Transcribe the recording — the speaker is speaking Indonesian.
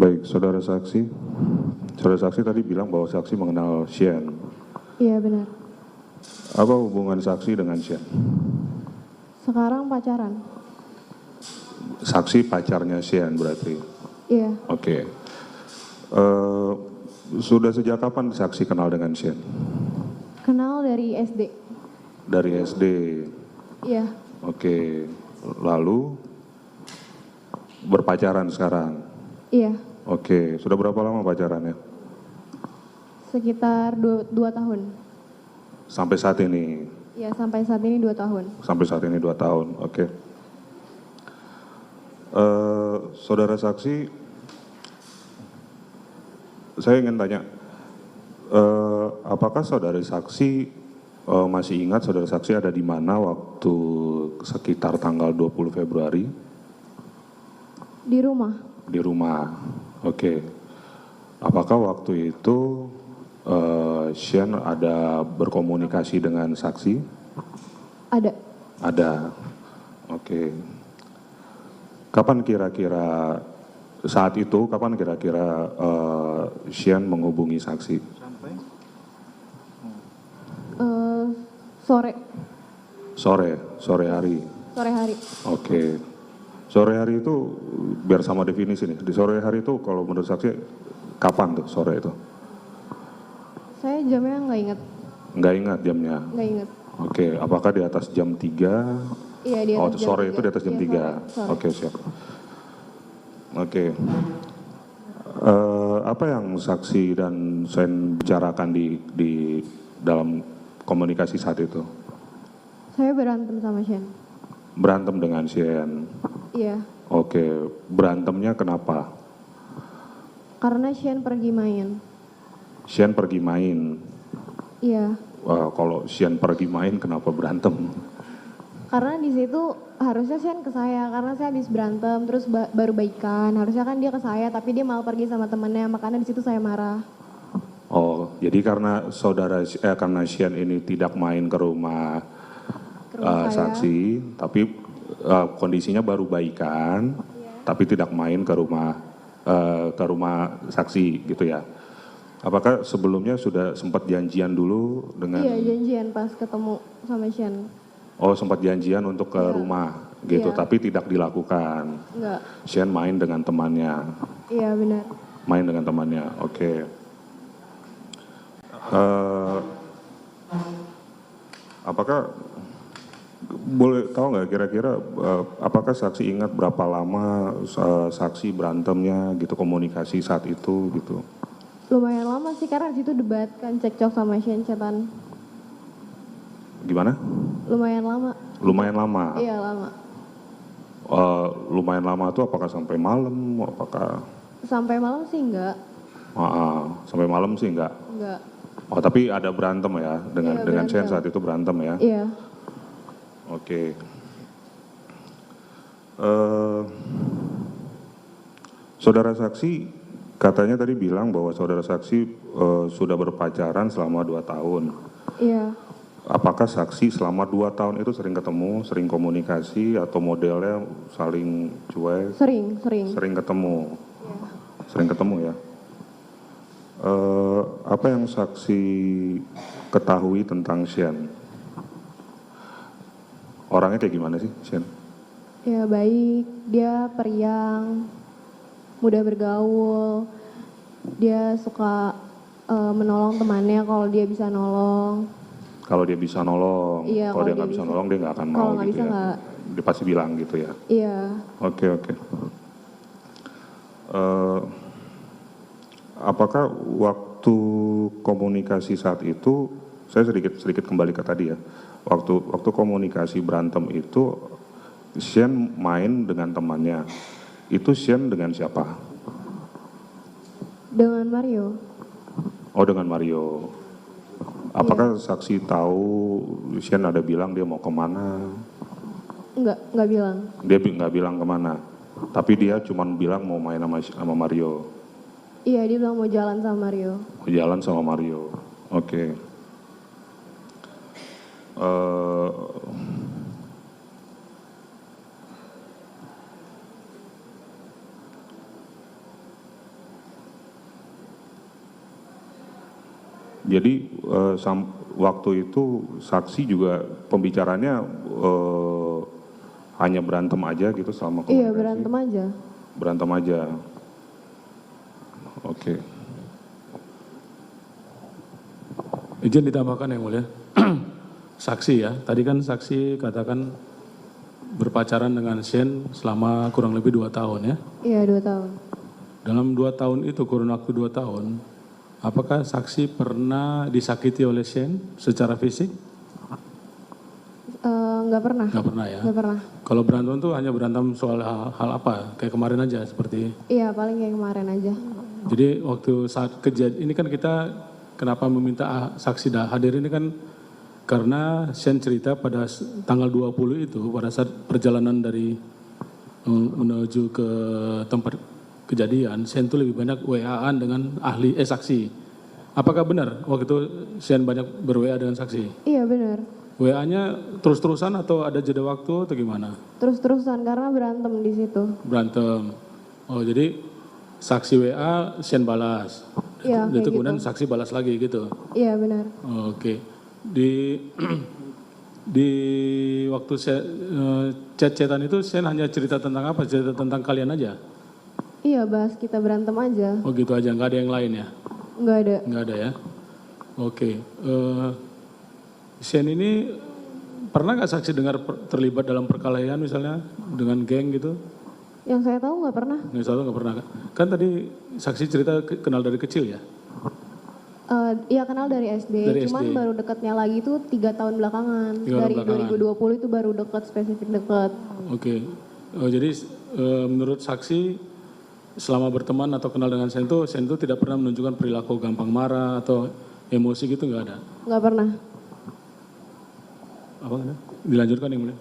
Baik, saudara saksi. Saudara saksi tadi bilang bahwa saksi mengenal Shien. Iya benar. Apa hubungan saksi dengan Shien? Sekarang pacaran. Saksi pacarnya Shien berarti? Iya. Oke. Sudah sejak kapan saksi kenal dengan Shien? Kenal dari SD. Dari SD? Iya. Oke. Lalu berpacaran sekarang? Iya. Oke. Sudah berapa lama pacarannya? Sekitar 2 tahun. Sampai saat ini? Iya, sampai saat ini 2 tahun. Sampai saat ini 2 tahun, oke. Saudara saksi, saya ingin tanya, apakah saudara saksi masih ingat saudara saksi ada di mana waktu sekitar tanggal 20 Februari? Di rumah. Di rumah, oke. Apakah waktu itu Shien ada berkomunikasi dengan saksi? Ada. Ada, oke. Kapan kira-kira saat itu, kapan kira-kira Shien menghubungi saksi? Sore. Sore hari. Sore hari. Oke. Sore hari itu biar sama definisi nih. Di sore hari itu kalau menurut saksi kapan tuh sore itu? Saya jamnya nggak inget. Nggak ingat jamnya. Nggak inget. Oke, apakah di atas jam 3? Iya, di atas jam sore 3. itu di atas jam Iya, 3. sore. Oke, siap. Oke. Apa yang saksi dan Shien bicarakan di dalam komunikasi saat itu? Saya berantem sama Shien. Berantem dengan Shien. Iya. Oke, berantemnya kenapa? Karena Shien pergi main. Shien pergi main. Iya. Kalau Shien pergi main kenapa berantem? Karena di situ harusnya Shien ke saya karena saya habis berantem terus baru baikan. Harusnya kan dia ke saya tapi dia malah pergi sama temennya, makanya di situ saya marah. Oh, jadi karena karena Shien ini tidak main ke rumah saksi, tapi kondisinya baru baikan, tapi tidak main ke rumah saksi gitu ya. Apakah sebelumnya sudah sempat janjian dulu dengan? Iya, janjian pas ketemu sama Shien. Oh, sempat janjian untuk ke rumah gitu, tapi tidak dilakukan. Enggak. Shien main dengan temannya. Iya, benar. Main dengan temannya, oke. Apakah boleh tahu nggak kira-kira apakah saksi ingat berapa lama saksi berantemnya gitu, komunikasi saat itu gitu? Lumayan lama sih karena di situ debat kan, cekcok sama Shien chatan. Gimana? Lumayan lama. Lumayan lama? Iya, lama. Lumayan lama itu apakah sampai malam? Apakah? Sampai malam sih enggak. Sampai malam sih enggak? Enggak. Oh, tapi ada berantem ya dengan Shien saat itu berantem ya? Iya. Oke. Saudara saksi katanya tadi bilang bahwa saudara saksi sudah berpacaran selama 2 tahun. Iya. Apakah saksi selama 2 tahun itu sering ketemu, sering komunikasi, atau modelnya saling cuek? Sering. Sering ketemu? Iya. Sering ketemu ya? Apa yang saksi ketahui tentang Shien? Orangnya kayak gimana sih Shien? Ya baik, dia periang, mudah bergaul, dia suka menolong temannya kalau dia bisa nolong. Kalau dia bisa nolong, Iya, kalau dia nggak bisa nolong dia nggak akan mau kalau nggak gitu bisa ya? nggak. Dia pasti bilang gitu ya? Iya. Oke. Apakah waktu komunikasi saat itu, saya sedikit kembali ke tadi ya, waktu komunikasi berantem itu Shien main dengan temannya, itu Shien dengan siapa? Dengan Mario. Oh, dengan Mario. Apakah saksi tahu Shien ada bilang dia mau kemana? Enggak bilang. Dia nggak bilang kemana, tapi dia cuma bilang mau main sama Mario. Iya, dia bilang mau jalan sama Mario. Mau jalan sama Mario, oke. Jadi waktu itu saksi juga pembicaranya hanya berantem aja gitu selama komunikasi? Iya, berantem aja. Berantem aja. Oke. Izin ditambahkan yang mulia. Saksi ya, tadi kan saksi katakan berpacaran dengan Shane selama kurang lebih 2 tahun ya. Iya, 2 tahun. Dalam 2 tahun itu, kurun waktu 2 tahun, apakah saksi pernah disakiti oleh Shane secara fisik? Nggak pernah. Nggak pernah ya? Nggak pernah. Kalau berantem tuh hanya berantem soal hal apa? Kayak kemarin aja seperti. Iya, paling kayak kemarin aja. Jadi waktu saat kejadian, ini kan kita kenapa meminta saksi hadir ini kan karena Shane cerita pada tanggal 20 itu pada saat perjalanan dari menuju ke tempat kejadian, Shane itu lebih banyak WA-an dengan saksi. Apakah benar waktu itu Shane banyak ber-WA dengan saksi? Iya, benar. WA-nya terus-terusan atau ada jeda waktu atau gimana? Terus-terusan karena berantem di situ. Berantem. Oh, jadi saksi WA Shane balas. Iya, Itu kayak kemudian gitu. saksi balas lagi gitu. Iya, benar. Oh, oke. Di waktu chat-chatan itu Shane hanya cerita tentang apa? Cerita tentang kalian aja? Iya, bahas kita berantem aja. Oh gitu aja, nggak ada yang lain ya? Nggak ada. Nggak ada ya? Oke. Shane ini pernah nggak saksi dengar terlibat dalam perkelahian misalnya dengan geng gitu? Yang saya tahu nggak pernah. Nggak selalu nggak pernah kan? Kan tadi saksi cerita kenal dari kecil ya? Iya, kenal dari SD. Dari Cuman SD. baru dekatnya lagi tuh 3 tahun belakangan. 3 tahun Dari belakangan. 2020 itu baru deket, spesifik deket. Oke. Jadi menurut saksi selama berteman atau kenal dengan Shane itu tidak pernah menunjukkan perilaku gampang marah atau emosi gitu nggak ada? Nggak pernah. Apa ada? Dilanjutkan yang mulia.